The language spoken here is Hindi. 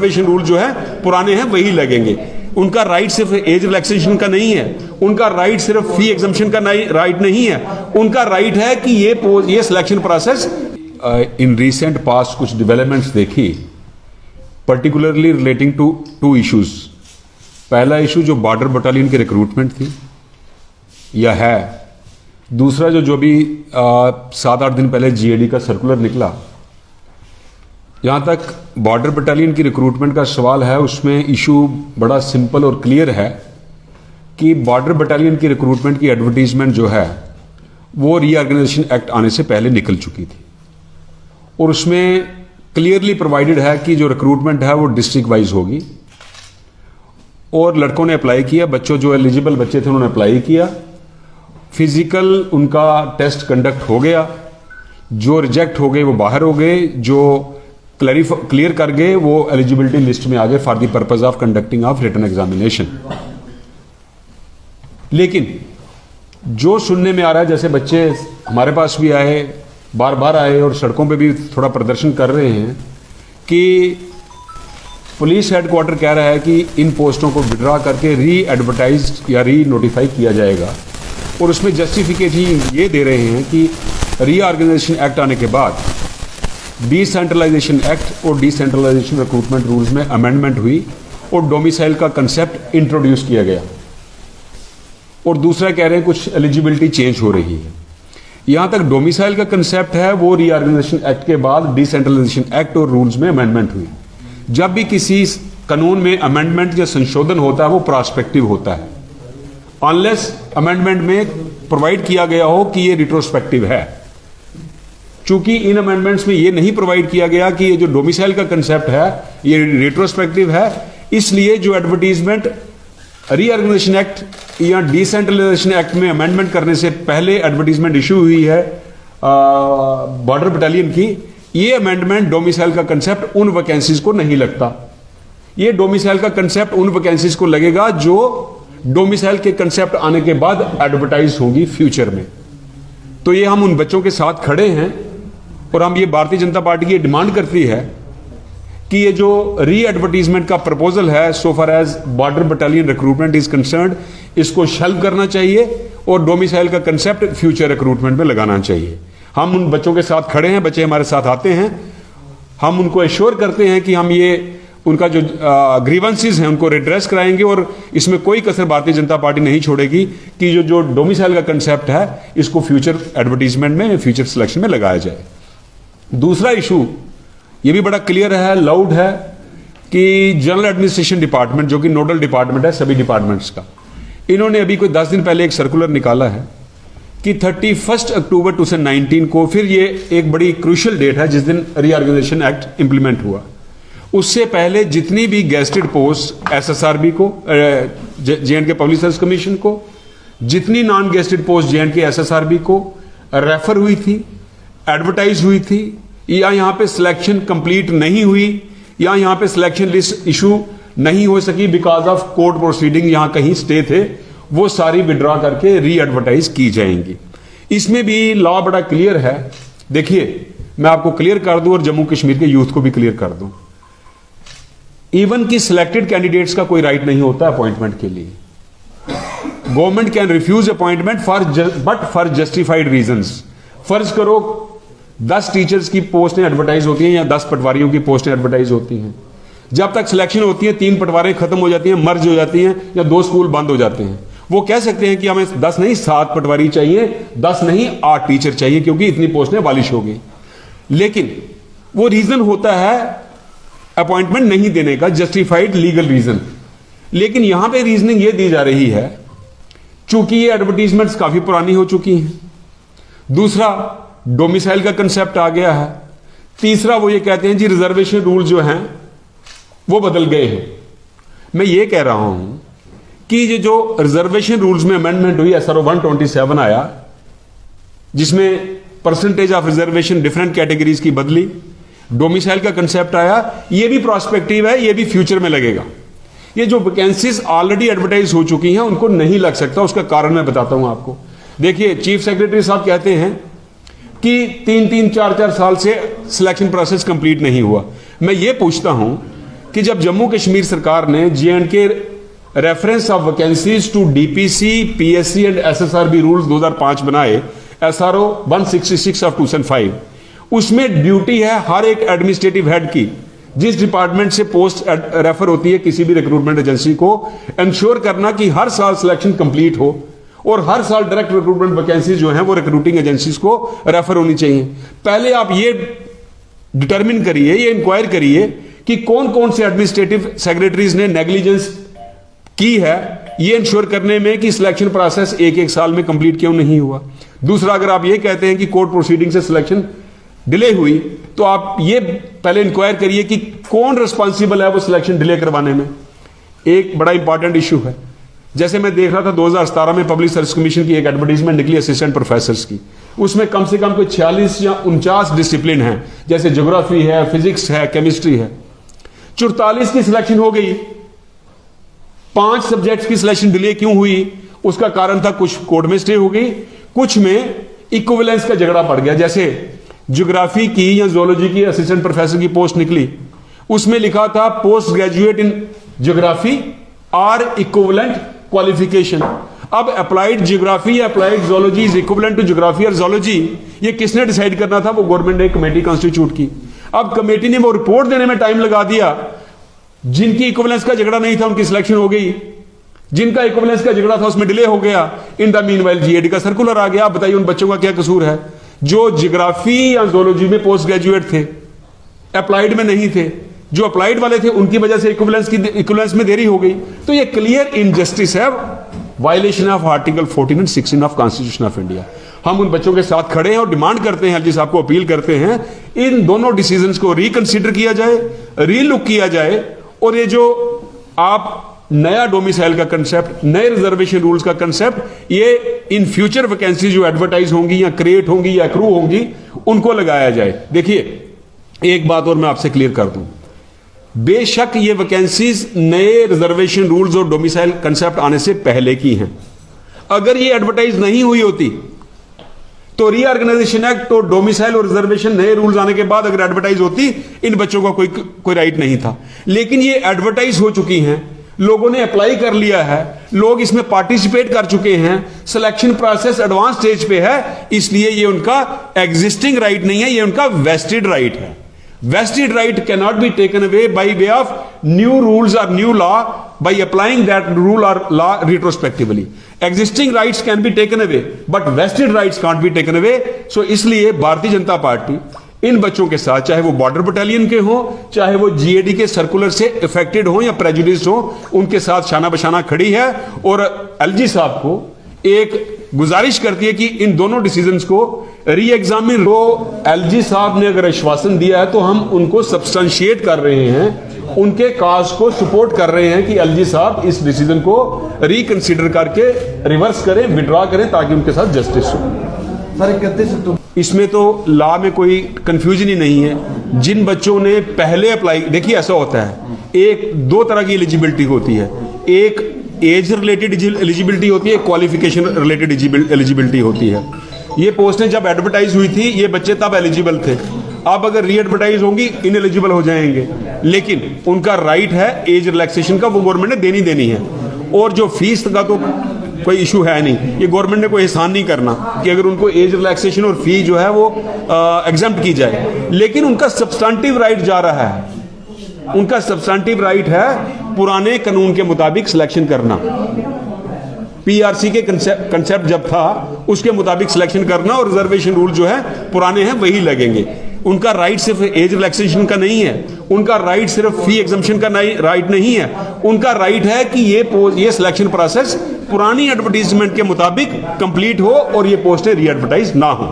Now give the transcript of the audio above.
रिजर्वेशन रूल जो है पुराने हैं वही लगेंगे। उनका राइट सिर्फ एज रिलैक्सेशन का नहीं है, उनका राइट सिर्फ फी एग्जम्पशन का राइट नहीं है, उनका राइट है कि ये selection process. In recent past कुछ डेवलपमेंट्स देखी, particularly relating to two issues. पहला इशू जो बॉर्डर बटालियन की रिक्रूटमेंट थी या है, दूसरा जो भी 7-8 दिन पहले जीएडी का सर्कुलर निकला। यहां तक बॉर्डर बटालियन की रिक्रूटमेंट का सवाल है, उसमें इशू बड़ा सिंपल और क्लियर है कि बॉर्डर बटालियन की रिक्रूटमेंट की एडवर्टीजमेंट जो है वो रीऑर्गेनाइजेशन एक्ट आने से पहले निकल चुकी थी और उसमें क्लियरली प्रोवाइडेड है कि जो रिक्रूटमेंट है वो डिस्ट्रिक्ट वाइज होगी। और लड़कों ने अप्लाई किया, बच्चों जो एलिजिबल बच्चे थे उन्होंने अप्लाई किया, फिजिकल उनका टेस्ट कंडक्ट हो गया, जो रिजेक्ट हो गए वो बाहर हो गए, जो क्लियर कर गए वो एलिजिबिलिटी लिस्ट में आ गए for the purpose of conducting of written examination. लेकिन जो सुनने में आ रहा है, जैसे बच्चे हमारे पास भी आए, बार बार आए और सड़कों पे भी थोड़ा प्रदर्शन कर रहे हैं कि पुलिस हेडक्वार्टर कह रहा है कि इन पोस्टों को विड्रॉ करके री एडवर्टाइज या री नोटिफाई किया जाएगा, और उसमें जस्टिफिकेशन ये दे रहे हैं कि रीऑर्गेनाइजेशन एक्ट आने के बाद डिसेंट्रलाइजेशन एक्ट और डिसेंट्रलाइजेशन रिक्रूटमेंट रूल्स में अमेंडमेंट हुई और डोमिसाइल का कंसेप्ट इंट्रोड्यूस किया गया। और दूसरा कह रहे हैं कुछ एलिजिबिलिटी चेंज हो रही है। यहां तक डोमिसाइल का कंसेप्ट है वो रीऑर्गेनाइजेशन एक्ट के बाद डिसेंट्रलाइजेशन एक्ट और रूल्स में अमेंडमेंट हुई। जब भी किसी कानून में अमेंडमेंट या संशोधन होता है वो प्रोस्पेक्टिव होता है, अनलेस अमेंडमेंट में प्रोवाइड किया गया हो कि ये रिट्रोस्पेक्टिव है। चूंकि इन अमेंडमेंट्स में ये नहीं प्रोवाइड किया गया कि ये जो डोमिसाइल का कंसेप्ट है ये रिट्रोस्पेक्टिव है, इसलिए जो एडवर्टीजमेंट रीऑर्गेनाइजेशन एक्ट या डिसेंट्रलाइजेशन एक्ट में अमेंडमेंट करने से पहले एडवर्टीजमेंट इशू हुई है बॉर्डर बटालियन की, ये अमेंडमेंट डोमिसाइल का कंसेप्ट उन वैकेंसीज को नहीं लगता। ये डोमिसाइल का कंसेप्ट उन वैकेंसीज को लगेगा जो डोमिसाइल के कंसेप्ट आने के बाद एडवर्टाइज होंगी फ्यूचर में। तो ये हम उन बच्चों के साथ खड़े हैं और हम ये भारतीय जनता पार्टी की डिमांड करती है कि ये जो री एडवर्टीजमेंट का प्रपोजल है so far as border battalion recruitment is concerned, इसको शेल्व करना चाहिए और डोमिसाइल का कंसेप्ट फ्यूचर रिक्रूटमेंट में लगाना चाहिए। हम उन बच्चों के साथ खड़े हैं, बच्चे हमारे साथ आते हैं, हम उनको एश्योर करते हैं कि हम ये उनका जो ग्रीवेंसेस हैं उनको रिड्रेस कराएंगे और इसमें कोई कसर भारतीय जनता पार्टी नहीं छोड़ेगी कि जो डोमिसाइल का कंसेप्ट है इसको फ्यूचर एडवर्टीजमेंट में, फ्यूचर सिलेक्शन में लगाया जाए। दूसरा इशू ये भी बड़ा क्लियर है, लाउड है कि जनरल एडमिनिस्ट्रेशन डिपार्टमेंट जो कि नोडल डिपार्टमेंट है सभी डिपार्टमेंट्स का, इन्होंने अभी कोई 10 दिन पहले एक सर्कुलर निकाला है कि 31 अक्टूबर 2019 को, फिर ये एक बड़ी क्रूशियल डेट है जिस दिन रीऑर्गेनाइजेशन एक्ट इंप्लीमेंट हुआ, उससे पहले जितनी भी गेस्टेड पोस्ट एसएसआरबी को, जेएंडके पब्लिक सर्विस कमीशन को, जितनी नॉन गेस्टेड पोस्ट जेएंडके एसएसआरबी को रेफर हुई थी, एडवर्टाइज हुई थी, या यहां पे सिलेक्शन कंप्लीट नहीं हुई, या यहां पे सिलेक्शन लिस्ट इशू नहीं हो सकी बिकॉज ऑफ कोर्ट प्रोसीडिंग, यहां कहीं स्टे थे, वो सारी विड्रॉ करके री एडवर्टाइज की जाएंगी। इसमें भी लॉ बड़ा क्लियर है। देखिए, मैं आपको क्लियर कर दूं और जम्मू कश्मीर के यूथ को भी क्लियर कर दूं, इवन कि सिलेक्टेड कैंडिडेट्स का कोई राइट नहीं होता अपॉइंटमेंट के लिए। Government can refuse appointment but for justified reasons. फर्ज करो 10 टीचर्स की पोस्टें एडवर्टाइज होती हैं या 10 पटवारियों की पोस्टें एडवर्टाइज होती हैं, जब तक सिलेक्शन होती है 3 पटवारें खत्म हो जाती हैं, मर्ज हो जाती हैं, या 2 स्कूल बंद हो जाते हैं। वो कह सकते हैं कि हमें 10 नहीं 7 पटवारी चाहिए, 10 नहीं 8 टीचर चाहिए क्योंकि इतनी पोस्टें वालिश हो गई। लेकिन वो रीजन होता है अपॉइंटमेंट नहीं देने का, जस्टिफाइड लीगल रीजन। लेकिन यहां पे रीजनिंग ये दी जा रही है चूंकि ये एडवर्टीजमेंट्स काफी पुरानी हो चुकी हैं, दूसरा डोमिसाइल का कंसेप्ट आ गया है, तीसरा वो ये कहते हैं जी रिजर्वेशन रूल जो हैं वो बदल गए हैं। मैं ये कह रहा हूं कि ये जो रिजर्वेशन रूल्स में अमेंडमेंट हुई, SRO 127 आया जिसमें percentage of reservation different categories की बदली, डोमिसाइल का कंसेप्ट आया, ये भी प्रोस्पेक्टिव है, ये भी फ्यूचर में लगेगा। ये जो वैकेंसीज ऑलरेडी एडवर्टाइज हो चुकी हैं उनको नहीं लग सकता, उसका कारण मैं बताता हूं आपको। देखिए, चीफ सेक्रेटरी साहब कहते हैं कि 3-3, 4-4 साल से सिलेक्शन प्रोसेस कंप्लीट नहीं हुआ। मैं ये पूछता हूं कि जब जम्मू कश्मीर सरकार ने J&K reference of vacancies to DPC, PSC and SSRB रूल्स 2005 बनाए, SRO 166 ऑफ 2005, उसमें ड्यूटी है हर एक एडमिनिस्ट्रेटिव हेड की, जिस डिपार्टमेंट से पोस्ट रेफर होती है किसी भी रिक्रूटमेंट एजेंसी को, इंश्योर करना कि हर साल सिलेक्शन कंप्लीट हो और हर साल डायरेक्ट रिक्रूटमेंट वैकेंसी जो है वो रिक्रूटिंग एजेंसीज को रेफर होनी चाहिए। पहले आप ये डिटरमिन करिए, ये इंक्वायर करिए कि कौन कौन से एडमिनिस्ट्रेटिव सेक्रेटरीज ने नेग्लिजेंस की है ये इंश्योर करने में कि सिलेक्शन प्रोसेस एक एक साल में कंप्लीट क्यों नहीं हुआ। दूसरा, अगर आप ये कहते हैं कि कोर्ट प्रोसीडिंग से सिलेक्शन डिले हुई, तो आप ये पहले इंक्वायर करिए कि कौन रिस्पॉन्सिबल है वो सिलेक्शन डिले करवाने में। एक बड़ा इंपॉर्टेंट इशू है, जैसे मैं देख रहा था 2017 में पब्लिक सर्विस कमीशन की एक एडवर्टीजमेंट निकली असिस्टेंट प्रोफेसर्स की, उसमें कम से कम कोई 46 या 49 डिसिप्लिन है, जैसे ज्योग्राफी है, फिजिक्स है, केमिस्ट्री है। 44 की सिलेक्शन हो गई, 5 सब्जेक्ट्स की सिलेक्शन डिले क्यों हुई? उसका कारण था कुछ कोर्ट में स्टे हो गई, कुछ में इक्विवेलेंस का झगड़ा पड़ गया। जैसे ज्योग्राफी की या जोलॉजी की असिस्टेंट प्रोफेसर की पोस्ट निकली, उसमें लिखा था post graduate in geography or equivalent qualification. अब अप्लाइड ज्योग्राफी या applied zoology is equivalent to geography और जोलॉजी, ये किसने डिसाइड करना था? वो गवर्नमेंट ने एक कमेटी कॉन्स्टिट्यूट की। अब कमेटी ने वो रिपोर्ट देने में टाइम लगा दिया, जिनकी इक्विवेलेंस का झगड़ा नहीं था उनकी सिलेक्शन हो गई, जिनका इक्विवेलेंस का झगड़ा था उसमें डिले हो गया। इन द मीनवाइल GAD का सर्कुलर आ गया। आप बताइए उन बच्चों का क्या कसूर है जो ज्योग्राफी या जोलॉजी में पोस्ट ग्रेजुएट थे, अप्लाइड में नहीं थे? जो अप्लाइड वाले थे उनकी वजह से इक्विवेलेंस में देरी हो गई। तो ये क्लियर इनजस्टिस है, violation of article 14 and 16 of constitution of India. हम उन बच्चों के साथ खड़े हैं और डिमांड करते हैं, एलजी साहब को अपील करते हैं, इन दोनों डिसीजंस को रिकंसिडर किया जाए, रीलुक किया जाए। और ये जो आप नया डोमिसाइल का कंसेप्ट, नए रिजर्वेशन रूल्स का कंसेप्ट, ये इन फ्यूचर वैकेंसी जो एडवर्टाइज होंगी या क्रिएट होंगी या एक्रू होंगी, उनको लगाया जाए। देखिए, एक बात और मैं आपसे क्लियर कर दूं, बेशक ये वैकेंसीज नए रिजर्वेशन रूल्स और डोमिसाइल कंसेप्ट आने से पहले की हैं। अगर ये एडवर्टाइज नहीं हुई होती तो रीऑर्गेनाइजेशन एक्ट और डोमिसाइल और रिजर्वेशन नए रूल्स आने के बाद अगर एडवर्टाइज होती, इन बच्चों का कोई राइट नहीं था। लेकिन ये एडवर्टाइज हो चुकी हैं, लोगों ने अप्लाई कर लिया है, लोग इसमें पार्टिसिपेट कर चुके हैं, सिलेक्शन प्रोसेस एडवांस स्टेज पे है, इसलिए ये उनका एग्जिस्टिंग राइट नहीं है, ये उनका वेस्टेड राइट है। Vested right cannot be taken away by way of new rules or new law by applying that rule or law retrospectively. Existing rights can be taken away, but vested rights can't be taken away. So इसलिए भारतीय जनता पार्टी इन बच्चों के साथ, चाहे वो बॉर्डर बटालियन के हों, चाहे वो GAD के सर्कुलर से इफेक्टेड हों या प्रेजुडिस्ड हों, उनके साथ शाना बशाना खड़ी है। और LG साहब को एक गुजारिश करती है कि इन दोनों डिसीजंस को री एग्जामिन। तो LG साहब ने अगर आश्वासन दिया है तो हम उनको सब्सटेंशिएट कर रहे हैं, उनके काज को सपोर्ट कर रहे हैं कि LG साहब इस डिसीजन को रिकंसीडर करके रिवर्स करें, विड्रॉ करें, ताकि उनके साथ जस्टिस हो। इसमें तो लॉ में कोई कंफ्यूजन ही नहीं है। जिन बच्चों ने पहले अप्लाई, देखिए ऐसा होता है, एक दो तरह की एलिजिबिलिटी होती है, एक एज रिलेटेड एलिजिबिलिटी होती है, क्वालिफिकेशन रिलेटेड एलिजिबिलिटी होती है। ये पोस्टें जब एडवर्टाइज हुई थी ये बच्चे तब एलिजिबल थे, अब अगर री एडवर्टाइज होंगी इनएलिजिबल हो जाएंगे। लेकिन उनका राइट है एज रिलैक्सेशन का, वो गवर्नमेंट ने देनी है। और जो फीस का तो कोई इशू है नहीं, ये गवर्नमेंट ने कोई एहसान नहीं करना कि अगर उनको एज रिलैक्सेशन और फी जो है वो एग्जम्प्ट की जाए। लेकिन उनका सब्सटेंटिव राइट जा रहा है, उनका सब्सटेंटिव राइट है पुराने कानून के मुताबिक सिलेक्शन करना। PRC के कंसेप्ट जब था उसके मुताबिक सिलेक्शन करना, और रिजर्वेशन रूल जो है पुराने हैं वही लगेंगे। उनका राइट सिर्फ एज रिलैक्सेशन का नहीं है, उनका राइट सिर्फ फी एग्जम्पशन का राइट नहीं है, उनका राइट है कि ये सिलेक्शन प्रोसेस पुरानी एडवर्टीजमेंट के मुताबिक कंप्लीट हो और ये पोस्टें री एडवर्टाइज ना हो।